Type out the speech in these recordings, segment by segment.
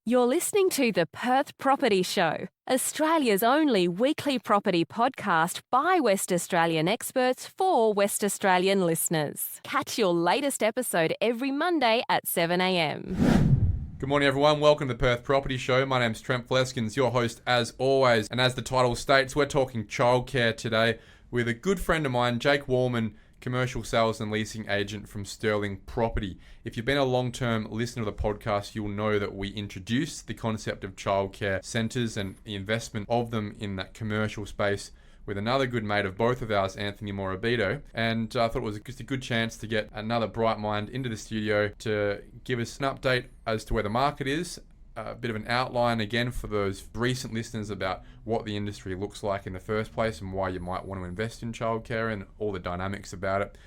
You're listening to the Perth Property Show, Australia's only weekly property podcast by West Australian experts for West Australian listeners. Catch your latest episode every Monday at 7 a.m. Good morning, everyone. Welcome to the Perth Property Show. My name's Trent Fleskins, your host as always. And as the title states, we're talking childcare today with a good friend of mine, Jake Wallman, commercial sales and leasing agent from Sterling Property. If you've been a long-term listener to the podcast, you'll know that we introduced the concept of childcare centres and the investment of them in that commercial space with another good mate of both of ours, Anthony Morabito. And I thought it was just a good chance to get another bright mind into the studio to give us an update as to where the market is, a bit of an outline again for those recent listeners about what the industry looks like in the first place and why you might want to invest in childcare and all the dynamics about it.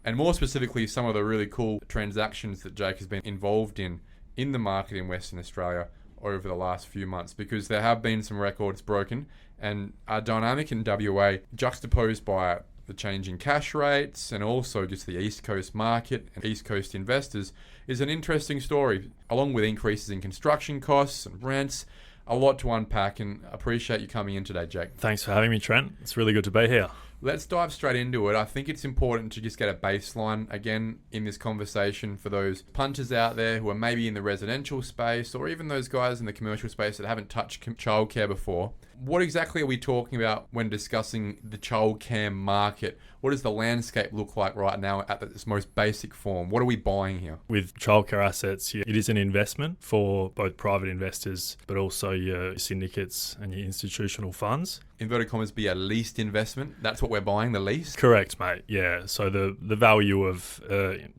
And more specifically, some of the really cool transactions that Jake has been involved in the market in Western Australia over the last few months, because there have been some records broken and a dynamic in WA juxtaposed by the changing cash rates and also just the East Coast market and East Coast investors is an interesting story, along with increases in construction costs and rents. A lot to unpack, and appreciate you coming in today, Jake. Thanks for having me, Trent. It's really good to be here. Let's dive straight into it. I think it's important to just get a baseline again in this conversation for those punters out there who are maybe in the residential space or even those guys in the commercial space that haven't touched childcare before. What exactly are we talking about when discussing the childcare market? What does the landscape look like right now at its most basic form? What are we buying here? With childcare assets, it is an investment for both private investors, but also your syndicates and your institutional funds. Inverted commas, be a leased investment. That's what we're buying, the lease? Correct, mate. Yeah. So the value of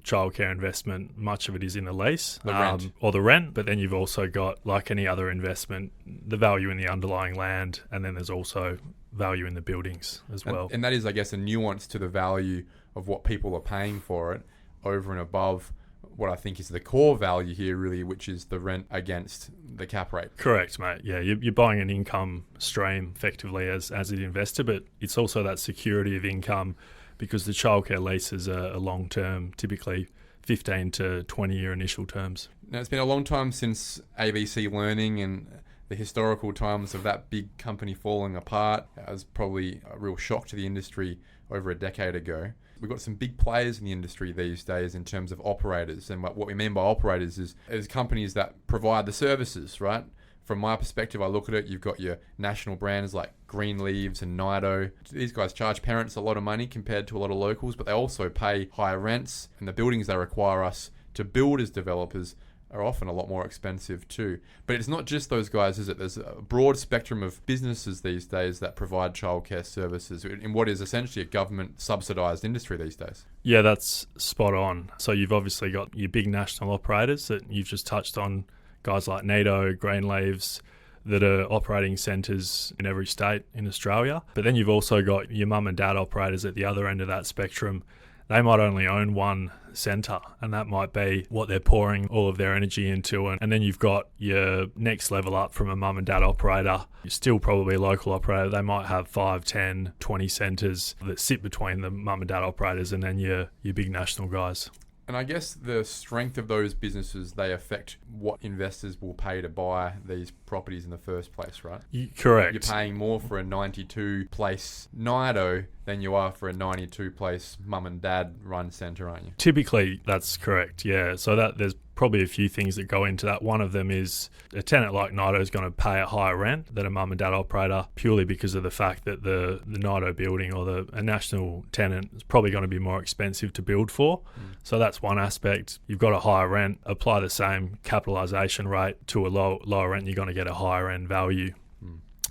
childcare investment, much of it is in the lease. The rent. Or the rent. But then you've also got, like any other investment, the value in the underlying land. And then there's also value in the buildings as well. And that is, I guess, a nuance to the value of what people are paying for it over and above what I think is the core value here, really, which is the rent against the cap rate. Correct, mate. Yeah, you're buying an income stream effectively as an investor, but it's also that security of income because the childcare leases are long-term, typically 15 to 20-year initial terms. Now, it's been a long time since ABC Learning and the historical times of that big company falling apart. It was probably a real shock to the industry over a decade ago. We've got some big players in the industry these days in terms of operators. And what we mean by operators is companies that provide the services, right? From my perspective, I look at it, you've got your national brands like Greenleaves and Nido. These guys charge parents a lot of money compared to a lot of locals, but they also pay higher rents, and the buildings they require us to build as developers are often a lot more expensive too. But it's not just those guys, is it? There's a broad spectrum of businesses these days that provide childcare services in what is essentially a government subsidised industry these days. Yeah, that's spot on. So you've obviously got your big national operators that you've just touched on, guys like Nido, Greenleaves, that are operating centres in every state in Australia. But then you've also got your mum and dad operators at the other end of that spectrum. They might only own one centre, and that might be what they're pouring all of their energy into. And then you've got your next level up from a mum and dad operator. You're still probably a local operator. They might have 5, 10, 20 centres that sit between the mum and dad operators and then your big national guys. And I guess the strength of those businesses, they affect what investors will pay to buy these properties in the first place, right? Correct. You're paying more for a 92-place Nido than you are for a 92-place mum and dad run centre, aren't you? Typically, that's correct, yeah. So that there's probably a few things that go into that. One of them is a tenant like Nido is going to pay a higher rent than a mum and dad operator purely because of the fact that the Nido building or a national tenant is probably going to be more expensive to build for. So that's one aspect. You've got a higher rent, apply the same capitalisation rate to a lower rent, you're going to get a higher end value.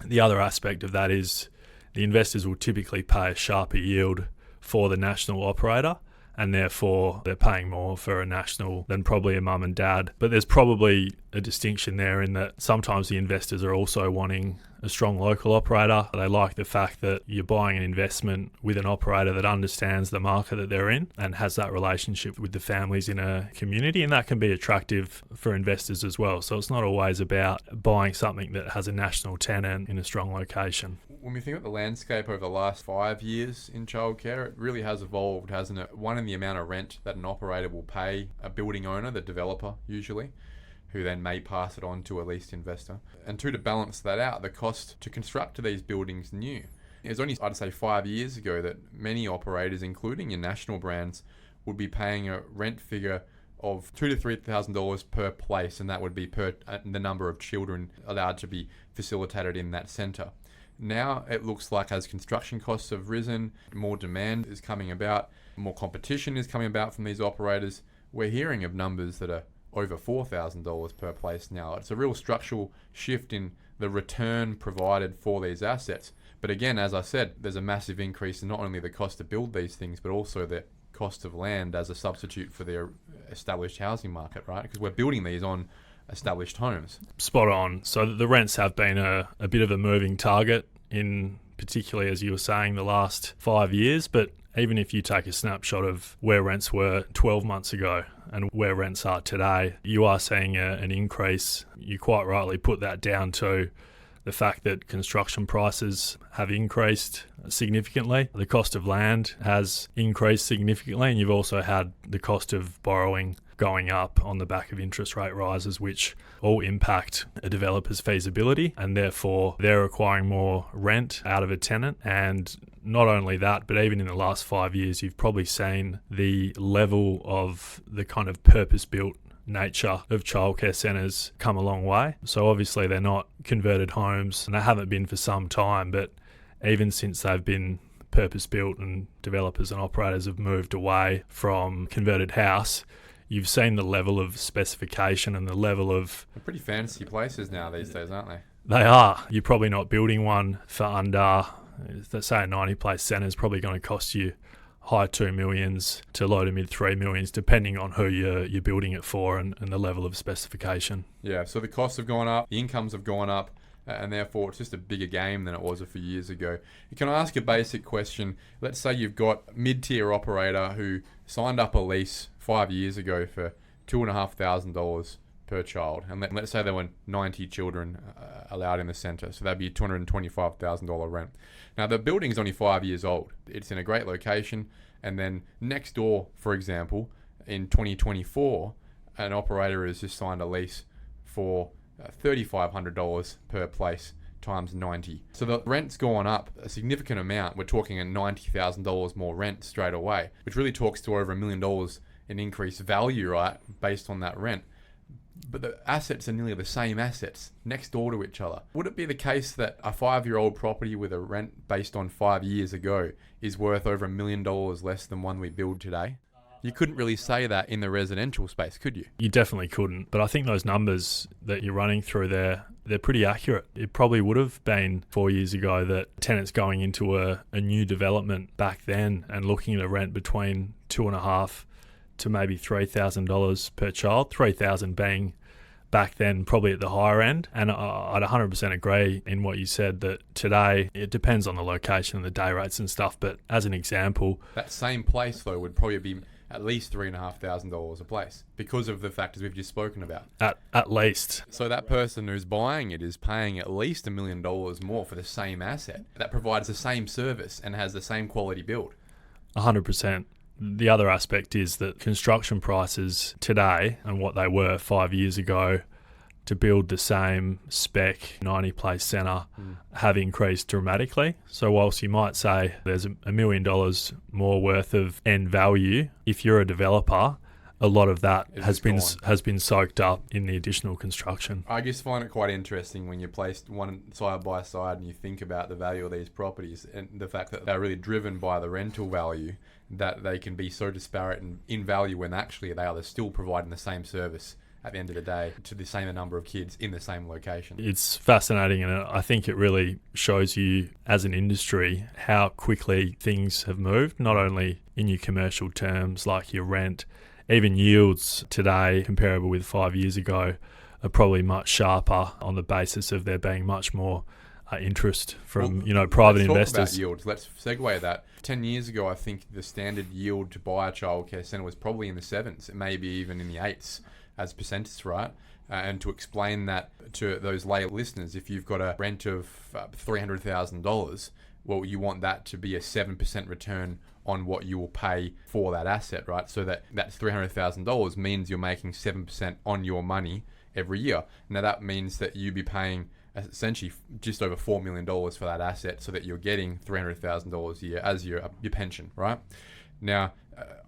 The other aspect of that is the investors will typically pay a sharper yield for the national operator, and therefore they're paying more for a national than probably a mum and dad. But there's probably a distinction there in that sometimes the investors are also wanting a strong local operator. They like the fact that you're buying an investment with an operator that understands the market that they're in and has that relationship with the families in a community, and that can be attractive for investors as well. So it's not always about buying something that has a national tenant in a strong location. When we think of the landscape over the last 5 years in childcare, it really has evolved, hasn't it? One, in the amount of rent that an operator will pay a building owner, the developer usually, who then may pass it on to a leased investor. And two, to balance that out, the cost to construct these buildings new. It was only, I'd say, 5 years ago that many operators, including your national brands, would be paying a rent figure of $2,000 to $3,000 per place, and that would be per the number of children allowed to be facilitated in that centre. Now it looks like as construction costs have risen, more demand is coming about, more competition is coming about from these operators. We're hearing of numbers that are over $4,000 per place now. It's a real structural shift in the return provided for these assets. But again, as I said, there's a massive increase in not only the cost to build these things, but also the cost of land as a substitute for the established housing market, right? Because we're building these on established homes. Spot on. So the rents have been a bit of a moving target in, particularly as you were saying, the last 5 years. But even if you take a snapshot of where rents were 12 months ago and where rents are today, you are seeing an increase. You quite rightly put that down to the fact that construction prices have increased significantly. The cost of land has increased significantly, and you've also had the cost of borrowing going up on the back of interest rate rises, which all impact a developer's feasibility, and therefore they're requiring more rent out of a tenant. And not only that, but even in the last 5 years, you've probably seen the level of the kind of purpose-built nature of childcare centres come a long way. So obviously they're not converted homes, and they haven't been for some time, but even since they've been purpose-built and developers and operators have moved away from converted house, you've seen the level of specification and the level of... They're pretty fancy places now these days, aren't they? They are. You're probably not building one for under, let's say a 90-place centre is probably going to cost you high $2 million to low to mid $3 million, depending on who you're building it for and the level of specification. Yeah, so the costs have gone up, the incomes have gone up, and therefore it's just a bigger game than it was a few years ago. Can I ask a basic question? Let's say you've got a mid-tier operator who signed up a lease 5 years ago for $2,500 per child, and let's say there were 90 children allowed in the centre, so that'd be a $225,000 rent. Now the building's only 5 years old. It's in a great location, and then next door, for example, in 2024, an operator has just signed a lease for $3,500 per place times 90. So the rent's gone up a significant amount. We're talking a $90,000 more rent straight away, which really talks to over $1 million in increased value, right, based on that rent. But the assets are nearly the same assets next door to each other. Would it be the case that a 5-year-old property with a rent based on 5 years ago is worth over $1 million less than one we build today? You couldn't really say that in the residential space, could you? You definitely couldn't. But I think those numbers that you're running through there, they're pretty accurate. It probably would have been 4 years ago that tenants going into a new development back then and looking at a rent between $2,500 to maybe $3,000 per child, $3,000 being back then probably at the higher end. And I'd 100% agree in what you said that today it depends on the location and the day rates and stuff. But as an example, that same place though would probably be at least $3,500 a place because of the factors we've just spoken about. At least. So that person who's buying it is paying at least $1 million more for the same asset that provides the same service and has the same quality build. 100%. The other aspect is that construction prices today and what they were 5 years ago to build the same spec 90-place centre have increased dramatically. So whilst you might say there's $1 million more worth of end value, if you're a developer, a lot of that has been soaked up in the additional construction. I just find it quite interesting when you place one side by side and you think about the value of these properties and the fact that they're really driven by the rental value, that they can be so disparate in value when actually they are still providing the same service at the end of the day to the same number of kids in the same location. It's fascinating, and I think it really shows you as an industry how quickly things have moved, not only in your commercial terms like your rent, even yields today comparable with 5 years ago are probably much sharper on the basis of there being much more interest from private investors. Let's talk about yields. Let's segue that. 10 years ago, I think the standard yield to buy a childcare centre was probably in the 7s, maybe even in the 8s as percentages, right? And to explain that to those lay listeners, if you've got a rent of $300,000, well, you want that to be a 7% return on what you will pay for that asset, right? So that's $300,000 means you're making 7% on your money every year. Now that means that you'd be paying essentially just over $4 million for that asset, so that you're getting $300,000 a year as your pension, right? Now,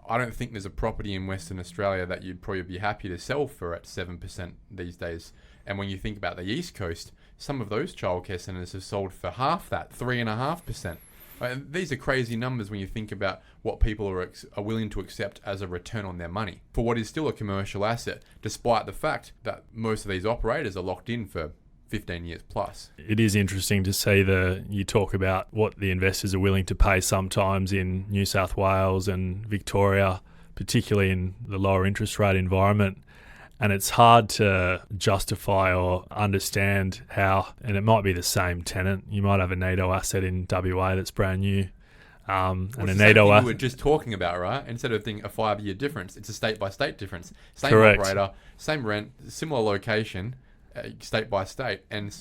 I don't think there's a property in Western Australia that you'd probably be happy to sell for at 7% these days. And when you think about the East Coast, some of those childcare centres have sold for half that, 3.5%. And these are crazy numbers when you think about what people are willing to accept as a return on their money for what is still a commercial asset, despite the fact that most of these operators are locked in for 15 years plus. It is interesting to see you talk about what the investors are willing to pay sometimes in New South Wales and Victoria, particularly in the lower interest rate environment. And it's hard to justify or understand how, and it might be the same tenant. You might have a NATO asset in WA that's brand new. And a NATO asset. We were just talking about, right? Instead of a 5-year difference, it's a state-by-state difference. Same Correct. Operator, same rent, similar location, state by state. And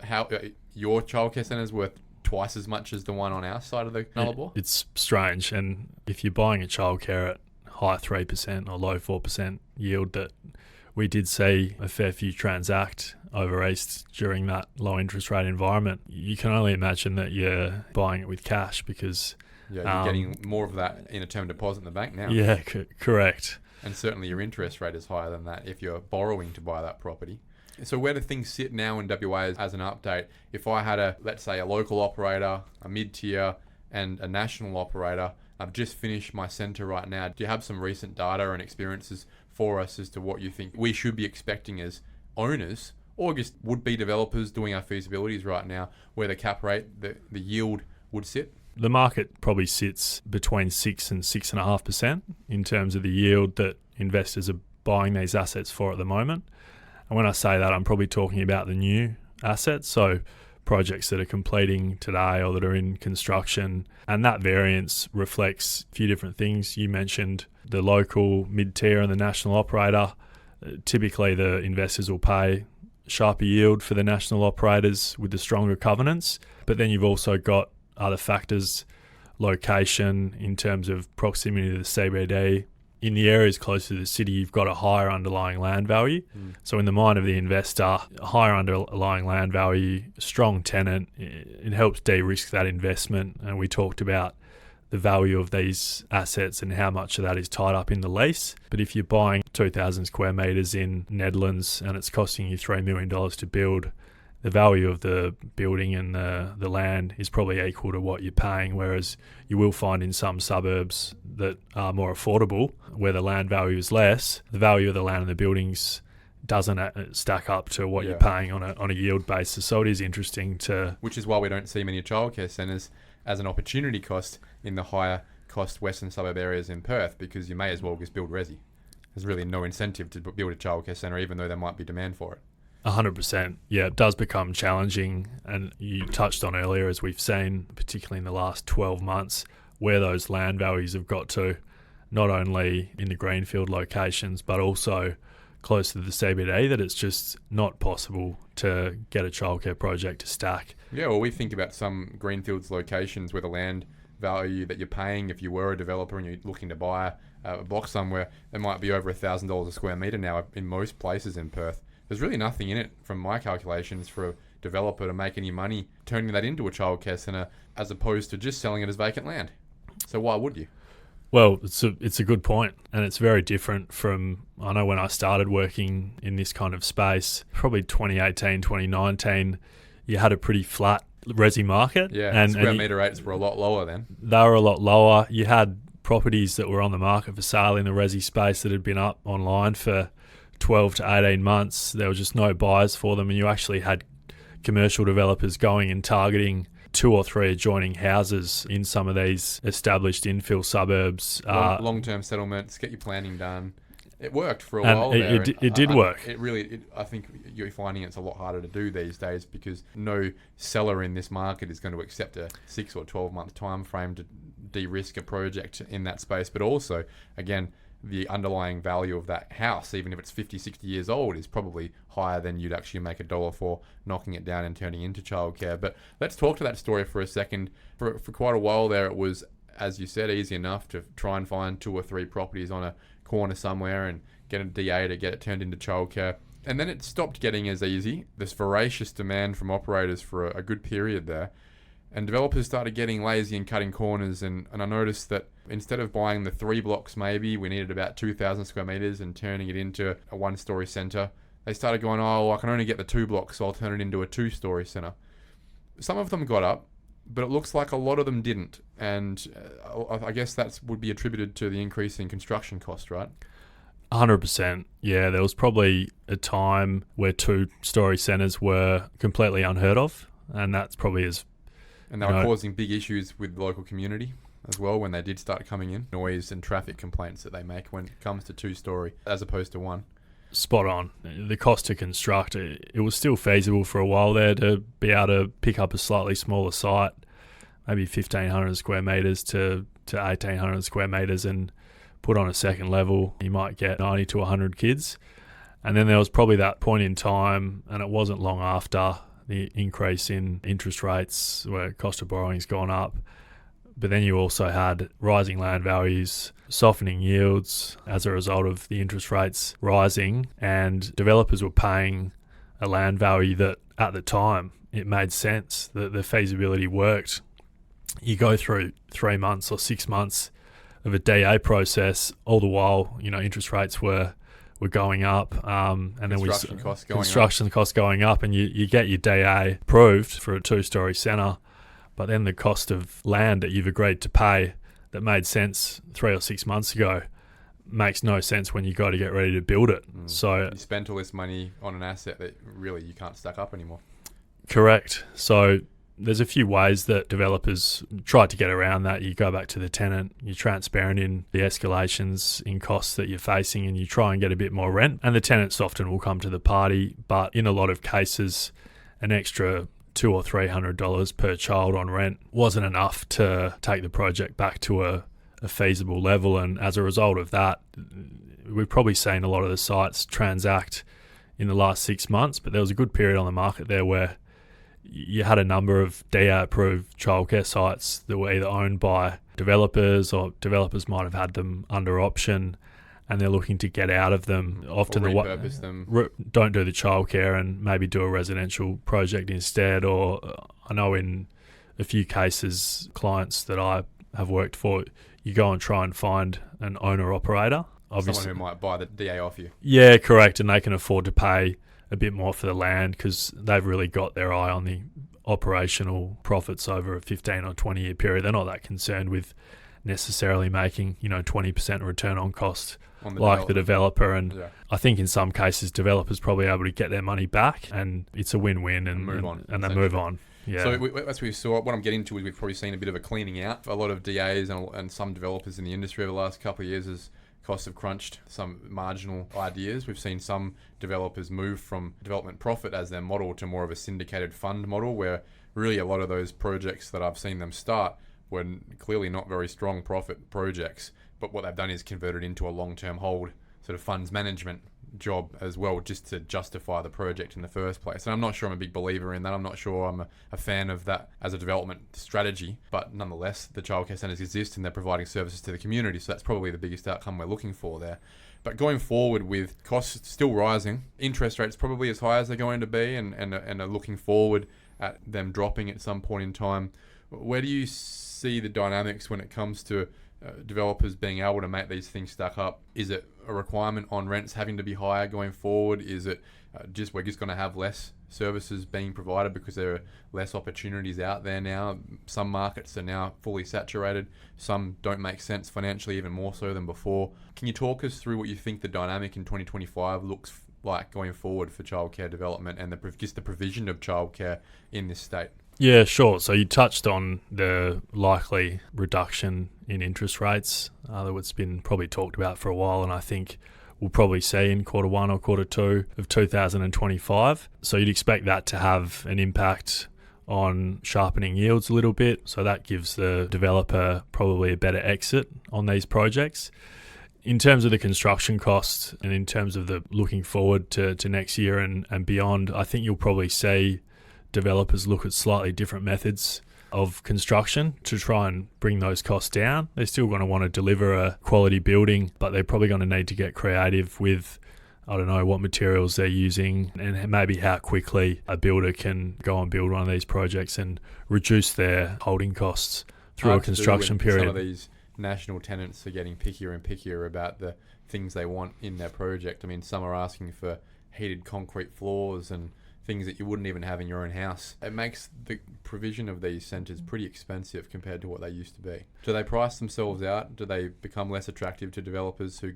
how your childcare centre is worth twice as much as the one on our side of the Nullarbor? It's strange. And if you're buying a childcare at high 3% or low 4% yield, that we did see a fair few transact over east during that low interest rate environment. You can only imagine that you're buying it with cash because... Yeah, you're getting more of that in a term deposit in the bank now. Yeah, correct. And certainly your interest rate is higher than that if you're borrowing to buy that property. So where do things sit now in WA as an update? If I had let's say a local operator, a mid-tier and a national operator, I've just finished my centre right now. Do you have some recent data and experiences for us as to what you think we should be expecting as owners or just would-be developers doing our feasibilities right now, where the cap rate, the yield would sit? The market probably sits between 6 and 6.5% in terms of the yield that investors are buying these assets for at the moment. And when I say that, I'm probably talking about the new assets, so projects that are completing today or that are in construction. And that variance reflects a few different things. You mentioned the local, mid-tier and the national operator. Typically, the investors will pay sharper yield for the national operators with the stronger covenants. But then you've also got other factors, location in terms of proximity to the CBD. In the areas close to the city, you've got a higher underlying land value. So in the mind of the investor, a higher underlying land value, strong tenant, it helps de-risk that investment. And we talked about the value of these assets and how much of that is tied up in the lease. But if you're buying 2,000 square metres in Netherlands and it's costing you $3 million to build, the value of the building and the land is probably equal to what you're paying, whereas you will find in some suburbs that are more affordable, where the land value is less, the value of the land and the buildings doesn't stack up to what you're paying on a yield basis. So it is interesting to... Which is why we don't see many childcare centres as an opportunity cost in the higher cost western suburb areas in Perth, because you may as well just build resi. There's really no incentive to build a childcare centre, even though there might be demand for it. 100%. Yeah, it does become challenging. And you touched on earlier, as we've seen, particularly in the last 12 months, where those land values have got to, not only in the greenfield locations, but also close to the CBD, that it's just not possible to get a childcare project to stack. Yeah, well, we think about some greenfields locations where the land value that you're paying, if you were a developer and you're looking to buy a block somewhere, it might be over $1,000 a square metre now in most places in Perth. There's really nothing in it, from my calculations, for a developer to make any money turning that into a childcare centre, as opposed to just selling it as vacant land. So why would you? Well, it's a good point, and it's very different from, I know when I started working in this kind of space, probably 2018, 2019, you had a pretty flat resi market. Yeah, and square metre rates were a lot lower then. They were a lot lower. You had properties that were on the market for sale in the resi space that had been up online for 12 to 18 months. There were just no buyers for them, and you actually had commercial developers going and targeting 2 or 3 adjoining houses in some of these established infill suburbs. Long-term settlements, get your planning done. It worked for a while there. It did work. I think you're finding it's a lot harder to do these days, because no seller in this market is going to accept a 6 or 12 month time frame to de-risk a project in that space. But also, again, the underlying value of that house, even if it's 50, 60 years old, is probably higher than you'd actually make a dollar for knocking it down and turning into childcare. But let's talk to that story for a second. For quite a while there, it was, as you said, easy enough to try and find 2 or 3 properties on a corner somewhere and get a DA to get it turned into childcare. And then it stopped getting as easy. This voracious demand from operators for a good period there. And developers started getting lazy and cutting corners. And I noticed that instead of buying the 3 blocks maybe, we needed about 2,000 square metres and turning it into a 1-story centre. They started going, oh, I can only get the 2 blocks, so I'll turn it into a 2-story centre. Some of them got up, but it looks like a lot of them didn't. And I guess that would be attributed to the increase in construction cost, right? 100%. Yeah, there was probably a time where 2-story centres were completely unheard of. And that's probably as... And they were causing big issues with the local community as well when they did start coming in. Noise and traffic complaints that they make when it comes to 2-story as opposed to 1. Spot on. The cost to construct, it was still feasible for a while there to be able to pick up a slightly smaller site, maybe 1,500 square metres to 1,800 square metres, and put on a second level. You might get 90 to 100 kids. And then there was probably that point in time, and it wasn't long after, the increase in interest rates where cost of borrowing's gone up. But then you also had rising land values, softening yields as a result of the interest rates rising, and developers were paying a land value that at the time it made sense, that the feasibility worked. You go through 3 months or 6 months of a DA process, all the while, interest rates were going up, and then construction costs going up, and you get your DA approved for a 2-story centre, but then the cost of land that you've agreed to pay that made sense 3 or 6 months ago makes no sense when you got to get ready to build it. So you spent all this money on an asset that really you can't stack up anymore. Correct. So there's a few ways that developers try to get around that. You go back to the tenant, you're transparent in the escalations in costs that you're facing, and you try and get a bit more rent. And the tenants often will come to the party, but in a lot of cases, an extra $200 or $300 per child on rent wasn't enough to take the project back to a feasible level. And as a result of that, we've probably seen a lot of the sites transact in the last 6 months, but there was a good period on the market there where you had a number of DA-approved childcare sites that were either owned by developers, or developers might have had them under option, and they're looking to get out of them. Often repurpose them. Don't do the childcare and maybe do a residential project instead. Or I know in a few cases, clients that I have worked for, you go and try and find an owner-operator. Someone who might buy the DA off you. Yeah, correct, and they can afford to pay a bit more for the land because they've really got their eye on the operational profits over a 15 or 20 year period. They're not that concerned with necessarily making 20% return on cost like the developer. And I think in some cases developers probably able to get their money back, and it's a win-win, and they move on. Yeah. So as we saw, what I'm getting to is we've probably seen a bit of a cleaning out. A lot of DAs and some developers in the industry over the last couple of years as costs have crunched some marginal ideas. We've seen some developers move from development profit as their model to more of a syndicated fund model, where really a lot of those projects that I've seen them start were clearly not very strong profit projects, but what they've done is converted into a long-term hold sort of funds management job as well, just to justify the project in the first place. And I'm not sure I'm a big believer in that. I'm not sure I'm a fan of that as a development strategy, but nonetheless, the childcare centres exist and they're providing services to the community, so that's probably the biggest outcome we're looking for there. But going forward with costs still rising, interest rates probably as high as they're going to be, and are looking forward at them dropping at some point in time, where do you see the dynamics when it comes to developers being able to make these things stack up? Is it a requirement on rents having to be higher going forward? Is it we're just going to have less services being provided because there are less opportunities out there now? Some markets are now fully saturated. Some don't make sense financially, even more so than before. Can you talk us through what you think the dynamic in 2025 looks like going forward for childcare development and just the provision of childcare in this state? Yeah, sure. So you touched on the likely reduction in interest rates that's been probably talked about for a while, and I think we'll probably see in Q1 or Q2 of 2025. So you'd expect that to have an impact on sharpening yields a little bit. So that gives the developer probably a better exit on these projects. In terms of the construction costs and in terms of the looking forward to next year and beyond, I think you'll probably see developers look at slightly different methods of construction to try and bring those costs down. They're still going to want to deliver a quality building, but they're probably going to need to get creative with I don't know what materials they're using, and maybe how quickly a builder can go and build one of these projects and reduce their holding costs through a construction period. Some of these national tenants are getting pickier and pickier about the things they want in their project. I mean, some are asking for heated concrete floors and things that you wouldn't even have in your own house. It makes the provision of these centres pretty expensive compared to what they used to be. Do they price themselves out? Do they become less attractive to developers who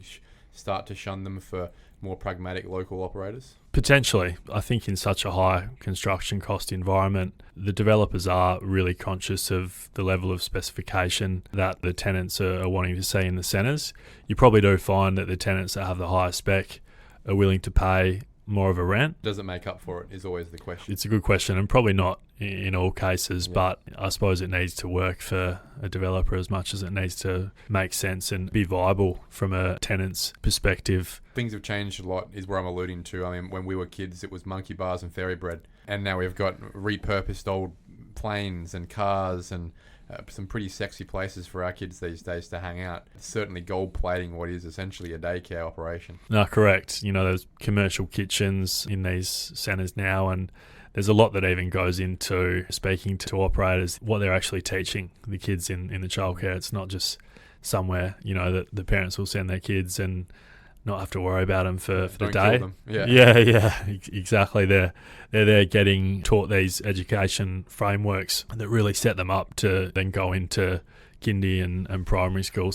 start to shun them for more pragmatic local operators? Potentially. I think in such a high construction cost environment, the developers are really conscious of the level of specification that the tenants are wanting to see in the centres. You probably do find that the tenants that have the higher spec are willing to pay more of a rent. Does it make up for it is always the question. It's a good question, and probably not in all cases, but I suppose it needs to work for a developer as much as it needs to make sense and be viable from a tenant's perspective. Things have changed a lot is where I'm alluding to. I mean, when we were kids, it was monkey bars and fairy bread, and now we've got repurposed old planes and cars and some pretty sexy places for our kids these days to hang out. It's certainly gold plating what is essentially a daycare operation. No, correct. You know, there's commercial kitchens in these centres now, and there's a lot that even goes into speaking to operators, what they're actually teaching the kids in the childcare. It's not just somewhere, you know, that the parents will send their kids and not have to worry about them for the day. Kill them. Yeah, exactly. They're there getting taught these education frameworks that really set them up to then go into kindy and primary school.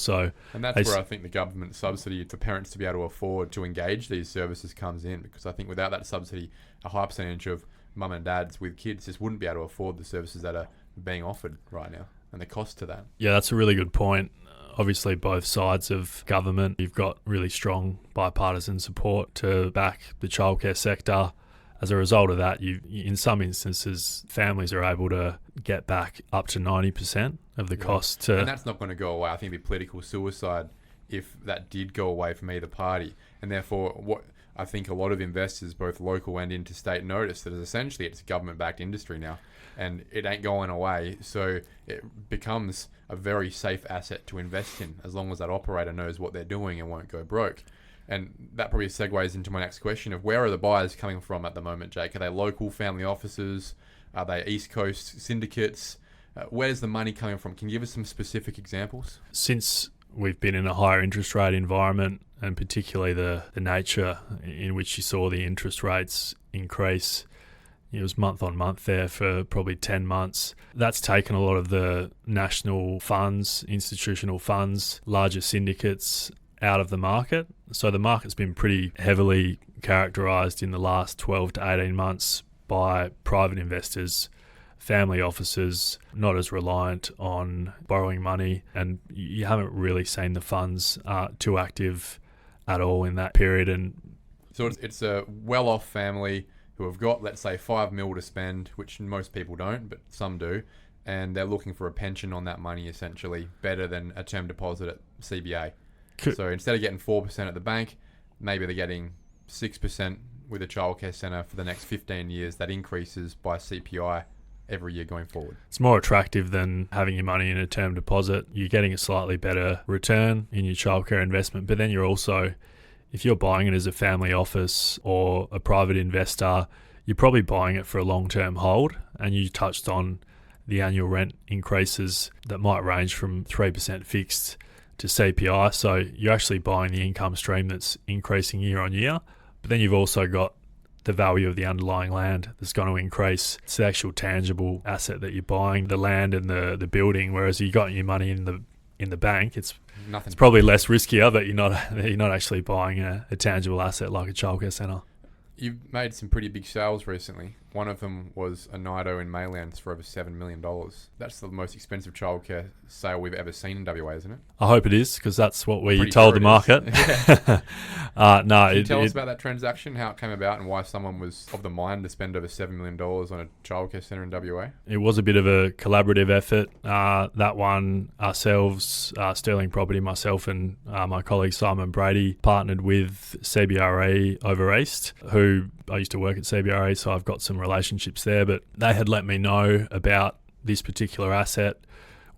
And that's where I think the government subsidy for parents to be able to afford to engage these services comes in, because I think without that subsidy, a high percentage of mum and dads with kids just wouldn't be able to afford the services that are being offered right now and the cost to that. Yeah, that's a really good point. Obviously, both sides of government, you've got really strong bipartisan support to back the childcare sector. As a result of that, in some instances, families are able to get back up to 90% of the cost. And that's not going to go away. I think it'd be political suicide if that did go away from either party. And therefore, what I think a lot of investors, both local and interstate, notice that essentially it's a government-backed industry now, and it ain't going away. So it becomes a very safe asset to invest in as long as that operator knows what they're doing and won't go broke. And that probably segues into my next question of where are the buyers coming from at the moment, Jake? Are they local family offices? Are they East Coast syndicates? Where's the money coming from? Can you give us some specific examples? Since we've been in a higher interest rate environment, and particularly the nature in which you saw the interest rates increase, it was month on month there for probably 10 months. That's taken a lot of the national funds, institutional funds, larger syndicates out of the market. So the market's been pretty heavily characterised in the last 12 to 18 months by private investors, family offices, not as reliant on borrowing money, and you haven't really seen the funds too active at all in that period. And so it's a well-off family who have got, let's say, $5 million to spend, which most people don't, but some do, and they're looking for a pension on that money, essentially, better than a term deposit at CBA. So instead of getting 4% at the bank, maybe they're getting 6% with a childcare centre for the next 15 years. That increases by CPI every year going forward. It's more attractive than having your money in a term deposit. You're getting a slightly better return in your childcare investment, but then you're also, if you're buying it as a family office or a private investor, you're probably buying it for a long-term hold. And you touched on the annual rent increases that might range from 3% fixed to CPI. So you're actually buying the income stream that's increasing year on year, but then you've also got the value of the underlying land that's going to increase. It's the actual tangible asset that you're buying, the land and the building, whereas you got your money in the bank, it's probably less riskier, but you're not actually buying a tangible asset like a childcare centre. You've made some pretty big sales recently. One of them was a Nido in Maylands for over $7 million. That's the most expensive childcare sale we've ever seen in WA, isn't it? I hope it is, because that's what we told the market. Can you tell us about that transaction, how it came about, and why someone was of the mind to spend over $7 million on a childcare centre in WA? It was a bit of a collaborative effort. That one, ourselves, Sterling Property, myself and my colleague Simon Brady partnered with CBRE over East, who I used to work at CBRE, so I've got some relationships there, but they had let me know about this particular asset,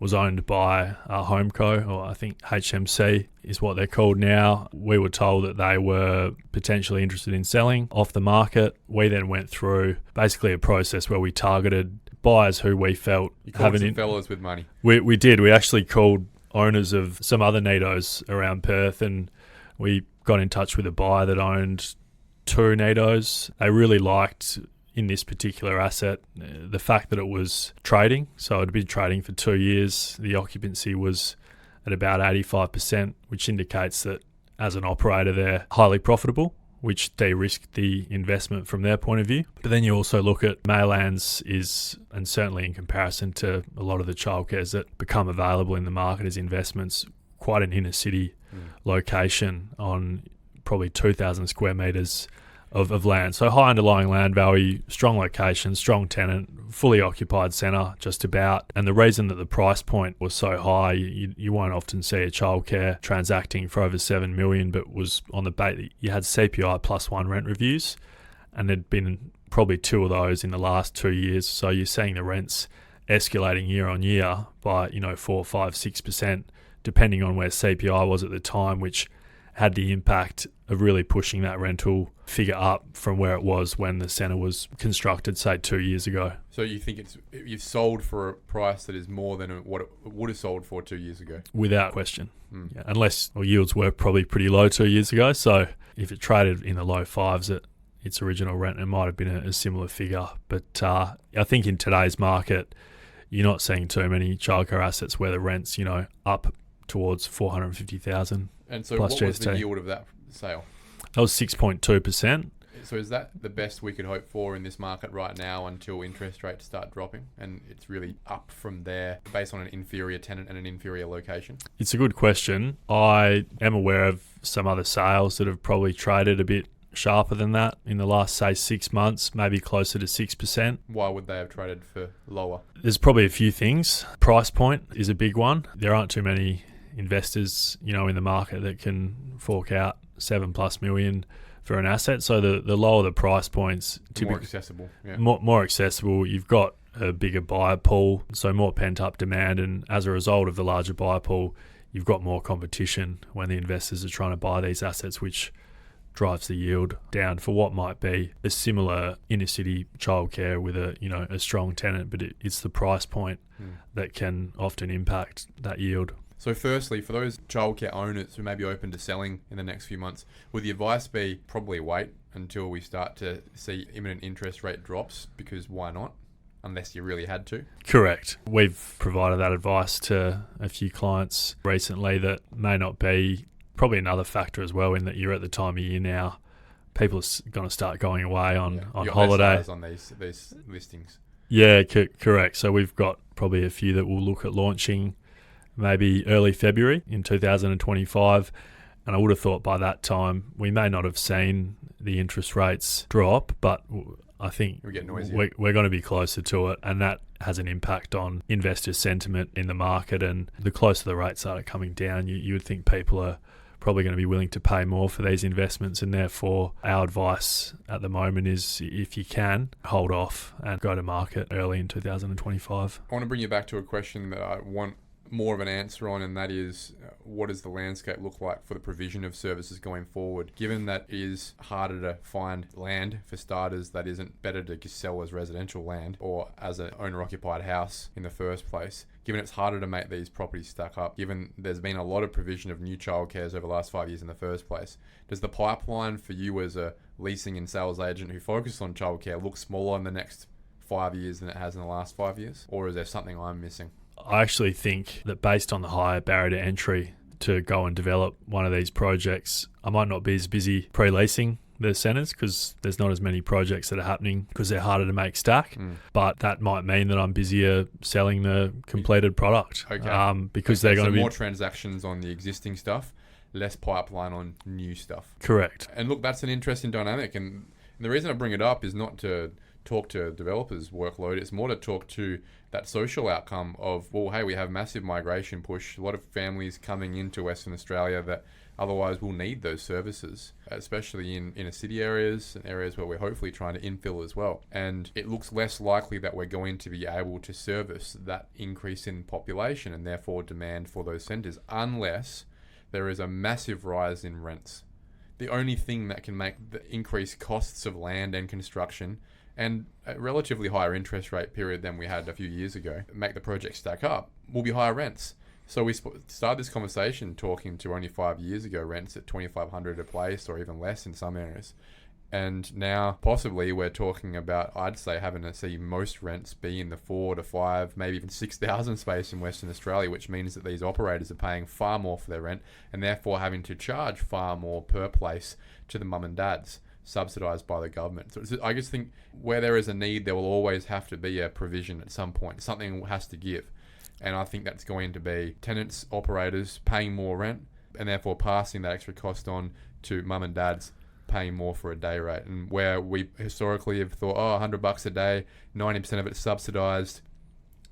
was owned by Homeco, or I think HMC is what they're called now. We were told that they were potentially interested in selling off the market. We then went through basically a process where we targeted buyers who we felt having some fellas with money. We did. We actually called owners of some other Nidos around Perth, and we got in touch with a buyer that owned 2 Nidos. They really liked, in this particular asset, the fact that it was trading. So it had been trading for 2 years. The occupancy was at about 85%, which indicates that as an operator, they're highly profitable, which de-risked the investment from their point of view. But then you also look at Maylands is, and certainly in comparison to a lot of the childcares that become available in the market as investments, quite an inner city location on probably 2,000 square metres of land. So high underlying land value, strong location, strong tenant, fully occupied centre just about. And the reason that the price point was so high, you won't often see a childcare transacting for over 7 million, but was on the bait that you had CPI +1 rent reviews, and there'd been probably 2 of those in the last 2 years. So you're seeing the rents escalating year on year by 4, 5, 6%, depending on where CPI was at the time, which had the impact of really pushing that rental figure up from where it was when the centre was constructed, say, 2 years ago. So you think you've sold for a price that is more than what it would have sold for 2 years ago? Without question. Yeah, unless yields were probably pretty low 2 years ago. So if it traded in the low fives at its original rent, it might have been a similar figure. But I think in today's market, you're not seeing too many childcare assets where the rent's, up towards 450,000. And so plus what was GST. the yield of that sale? That was 6.2%. So is that the best we could hope for in this market right now until interest rates start dropping and it's really up from there based on an inferior tenant and an inferior location? It's a good question. I am aware of some other sales that have probably traded a bit sharper than that in the last, say, 6 months, maybe closer to 6%. Why would they have traded for lower? There's probably a few things. Price point is a big one. There aren't too many investors, in the market that can fork out 7+ million for an asset. So the lower the price points, More accessible. Yeah. More accessible. You've got a bigger buyer pool, so more pent-up demand, and as a result of the larger buyer pool, you've got more competition when the investors are trying to buy these assets, which drives the yield down for what might be a similar inner city childcare with a strong tenant, but it's the price point that can often impact that yield. So firstly, for those childcare owners who may be open to selling in the next few months, would the advice be probably wait until we start to see imminent interest rate drops, because why not? Unless you really had to. Correct. We've provided that advice to a few clients recently. That may not be probably another factor as well, in that you're at the time of year now. People are going to start going away on holiday. On these listings. Yeah, correct. So we've got probably a few that will look at launching maybe early February in 2025. And I would have thought by that time we may not have seen the interest rates drop, but I think we're going to be closer to it, and that has an impact on investor sentiment in the market. And the closer the rates are coming down, you would think people are probably going to be willing to pay more for these investments, and therefore our advice at the moment is, if you can, hold off and go to market early in 2025. I want to bring you back to a question that I want more of an answer on, and that is, what does the landscape look like for the provision of services going forward? Given that it is harder to find land, for starters, that isn't better to sell as residential land or as an owner-occupied house in the first place, given it's harder to make these properties stack up, given there's been a lot of provision of new childcares over the last 5 years in the first place, does the pipeline for you as a leasing and sales agent who focuses on childcare look smaller in the next 5 years than it has in the last 5 years? Or is there something I'm missing? I actually think that based on the higher barrier to entry to go and develop one of these projects, I might not be as busy pre-leasing the centres, because there's not as many projects that are happening because they're harder to make stack. But that might mean that I'm busier selling the completed product. Okay. Because they're going to be more transactions on the existing stuff, less pipeline on new stuff. Correct. And look, that's an interesting dynamic. And the reason I bring it up is not to talk to developers' workload. It's more to talk to that social outcome of, well, hey, we have massive migration push, a lot of families coming into Western Australia that Otherwise, we'll need those services, especially in inner city areas and areas where we're hopefully trying to infill as well. And it looks less likely that we're going to be able to service that increase in population and therefore demand for those centres unless there is a massive rise in rents. The only thing that can make the increased costs of land and construction and a relatively higher interest rate period than we had a few years ago make the project stack up will be higher rents. So we started this conversation talking to only 5 years ago rents at $2,500 a place or even less in some areas. And now possibly we're talking about, I'd say, having to see most rents be in the 4 to 5, maybe even 6,000 space in Western Australia, which means that these operators are paying far more for their rent and therefore having to charge far more per place to the mum and dads, subsidised by the government. So I just think where there is a need, there will always have to be a provision at some point. Something has to give. And I think that's going to be tenants, operators paying more rent and therefore passing that extra cost on to mum and dads paying more for a day rate. And where we historically have thought, $100 a day, 90% of it's subsidised,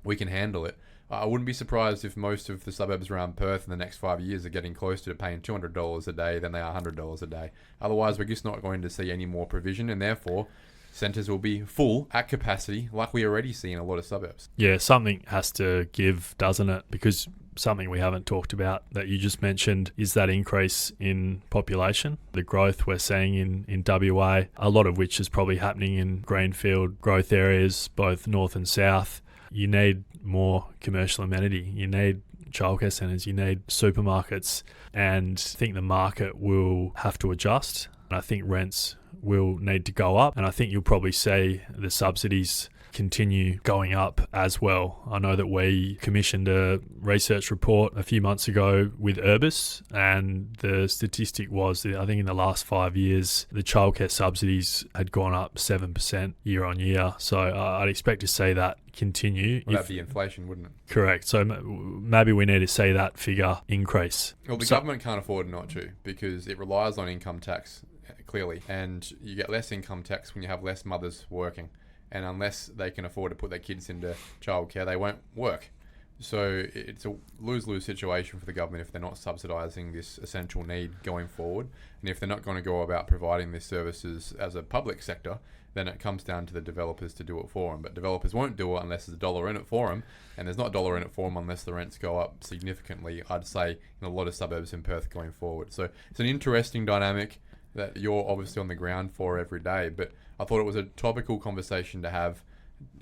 we can handle it. I wouldn't be surprised if most of the suburbs around Perth in the next 5 years are getting closer to paying $200 a day than they are $100 a day. Otherwise, we're just not going to see any more provision, and therefore centres will be full at capacity like we already see in a lot of suburbs. Yeah, something has to give, doesn't it? Because something we haven't talked about that you just mentioned is that increase in population, the growth we're seeing in WA, a lot of which is probably happening in greenfield growth areas, both north and south. You need more commercial amenity. You need childcare centres, you need supermarkets, and I think the market will have to adjust. And I think rents will need to go up, and I think you'll probably see the subsidies continue going up as well. I know that we commissioned a research report a few months ago with Urbis, and the statistic was that I think in the last 5 years the childcare subsidies had gone up 7% year on year. So I'd expect to see that continue. Well, that'd be inflation, wouldn't it? Correct. So maybe we need to see that figure increase. Well, the government can't afford not to, because it relies on income tax, clearly, and you get less income tax when you have less mothers working. And unless they can afford to put their kids into childcare, they won't work. So it's a lose-lose situation for the government if they're not subsidising this essential need going forward. And if they're not going to go about providing these services as a public sector, then it comes down to the developers to do it for them. But developers won't do it unless there's $1 in it for them. And there's not $1 in it for them unless the rents go up significantly, I'd say, in a lot of suburbs in Perth going forward. So it's an interesting dynamic that you're obviously on the ground for every day. But I thought it was a topical conversation to have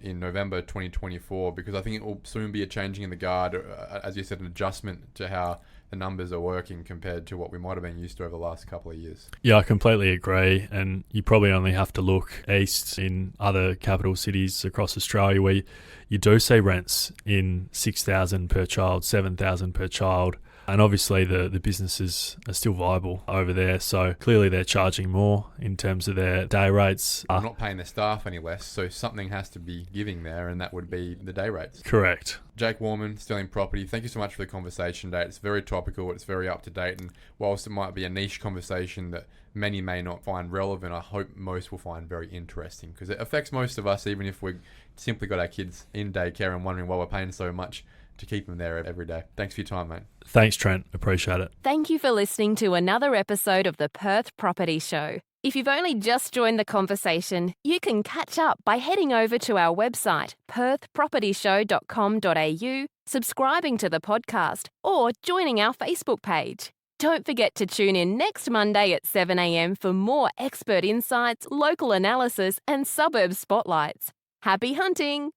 in November 2024, because I think it will soon be a changing in the guard, as you said, an adjustment to how the numbers are working compared to what we might have been used to over the last couple of years. Yeah, I completely agree. And you probably only have to look east in other capital cities across Australia where you do see rents in $6,000 per child, $7,000 per child. And obviously the businesses are still viable over there. So clearly they're charging more in terms of their day rates. They're not paying their staff any less, so something has to be giving there, and that would be the day rates. Correct. Jake Wallman, Sterling Property, thank you so much for the conversation today. It's very topical, it's very up to date, and whilst it might be a niche conversation that many may not find relevant, I hope most will find very interesting, because it affects most of us, even if we've simply got our kids in daycare and wondering why we're paying so much to keep them there every day. Thanks for your time, mate. Thanks, Trent. Appreciate it. Thank you for listening to another episode of the Perth Property Show. If you've only just joined the conversation, you can catch up by heading over to our website, perthpropertyshow.com.au, subscribing to the podcast, or joining our Facebook page. Don't forget to tune in next Monday at 7 a.m. for more expert insights, local analysis, and suburb spotlights. Happy hunting!